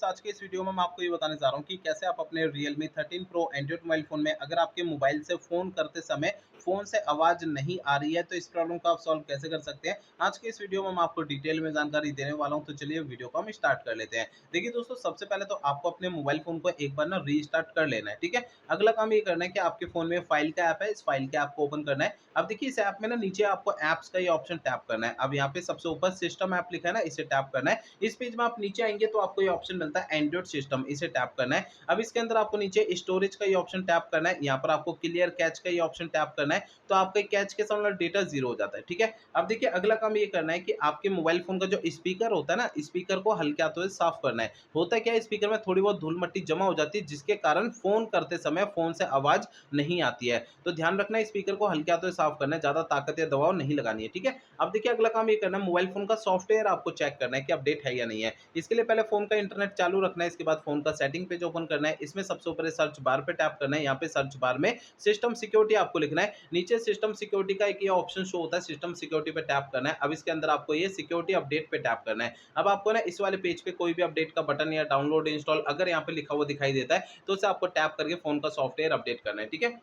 दोस्तों, आज के इस वीडियो में मैं आपको ये बताने जा रहा हूँ कि कैसे आप अपने Realme 13 Pro Android mobile phone में अगर आपके मोबाइल से फ़ोन करते समय फ़ोन से आवाज़ नहीं आ रही है, तो इस प्रॉब्लम को आप सॉल्व कैसे कर सकते हैं। आज के इस वीडियो में मैं आपको डिटेल में जानकारी देने वाला हूँ, तो चलिए वीडियो को हम स्टार्ट कर लेते हैं। देखिए दोस्तों, सबसे पहले तो आपको अपने मोबाइल फ़ोन को एक बार ना रीस्टार्ट कर लेना है, ठीक है। अगला काम ये करना है कि आपके फ़ोन में फाइल का ऐप है, इस फाइल के ऐप को ओपन करना है। अब देखिए, इस ऐप में ना नीचे आपको ऐप्स का ये ऑप्शन टैप करना है। अब यहाँ पे सबसे ऊपर सिस्टम ऐप लिखा है ना, इसे टैप करना है। इस पेज में आप नीचे आएँगे तो आपको ये ऑप्शन मिलता है एंड्रॉइड सिस्टम, इसे टैप करना है। अब इसके अंदर आपको नीचे स्टोरेज का ये ऑप्शन टैप करना है, यहाँ पर आपको क्लियर कैच का ये ऑप्शन टैप करना है, तो आपका कैच के साथ डेटा ज़ीरो हो जाता है, ठीक है। अब देखिए, अगला काम ये करना है कि आपके मोबाइल फ़ोन का जो स्पीकर होता है ना, स्पीकर को हल्के हाथों से साफ करना है। होता क्या है, स्पीकर में थोड़ी बहुत धूल-मट्टी जमा हो जाती है, जिसके कारण फ़ोन करते समय फ़ोन से आवाज़ नहीं आती है। तो ध्यान रखना है, स्पीकर को हल्के हाथों से साफ करना है, ज़्यादा ताकत या दबाव नहीं लगानी है, ठीक है। अब देखिए, अगला काम ये करना है, मोबाइल फ़ोन का सॉफ्टवेयर आपको चेक करना है कि अपडेट है या नहीं है। इसके लिए पहले फ़ोन का इंटरनेट चालू रखना है, इसके बाद फ़ोन का सेटिंग पेज ओपन करना है। इसमें सबसे ऊपर सर्च बार पे टैप करना है, यहाँ पे सर्च बार में सिस्टम सिक्योरिटी आपको लिखना है। नीचे सिस्टम सिक्योरिटी का एक ये ऑप्शन शो होता है, सिस्टम सिक्योरिटी पे टैप करना है। अब इसके अंदर आपको ये सिक्योरिटी अपडेट पे टैप करना है। अब आपको ना इस वाले पेज पे कोई भी अपडेट का बटन या डाउनलोड इंस्टॉल अगर यहाँ पे लिखा हुआ दिखाई देता है, तो उसे आपको टैप करके फ़ोन का सॉफ्टवेयर अपडेट करना है, ठीक है।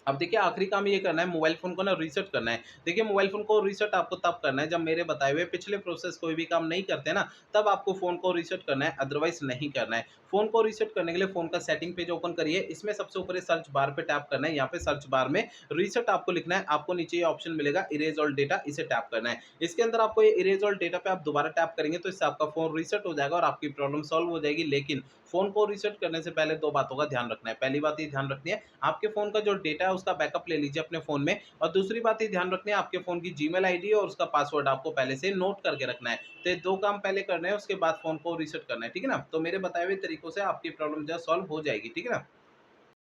अब देखिए, आखिरी काम ये करना है, मोबाइल फ़ोन को ना रीसेट करना है। देखिए, मोबाइल फ़ोन को रीसेट आपको तब करना है जब मेरे बताए हुए पिछले प्रोसेस कोई भी काम नहीं करते ना, तब आपको फ़ोन को रीसेट करना है, अदरवाइज़ नहीं करना है। फ़ोन को रीसेट करने के लिए फ़ोन का सेटिंग पेज ओपन करिए, इसमें सबसे ऊपर ये सर्च बार पे टैप करना है, यहाँ पे सर्च बार में रीसेट आपको लिखना है, आपको नीचे ये ऑप्शन मिलेगा इरेज़ ऑल डेटा, इसे टैप करना है। इसके अंदर आपको ये इरेज़ ऑल डेटा पे आप दोबारा टैप करेंगे, तो इससे आपका फ़ोन रीसेट हो जाएगा और आपकी प्रॉब्लम सॉल्व हो जाएगी। लेकिन फ़ोन को रीसेट करने से पहले 2 बातों का ध्यान रखना है। पहली बात ये ध्यान रखनी है, आपके फ़ोन का जो डेटा है उसका बैकअप ले लीजिए अपने फ़ोन में, और दूसरी बात ये ध्यान रखनी है, आपके फ़ोन की जीमेल आईडी और उसका पासवर्ड आपको पहले से नोट करके रखना है। तो ये 2 काम पहले करने हैं, उसके बाद फ़ोन को रीसेट करना है, ठीक है ना? तो मेरे बताए हुए तरीकों से आपकी प्रॉब्लम जो है सॉल्व हो जाएगी, ठीक है ना?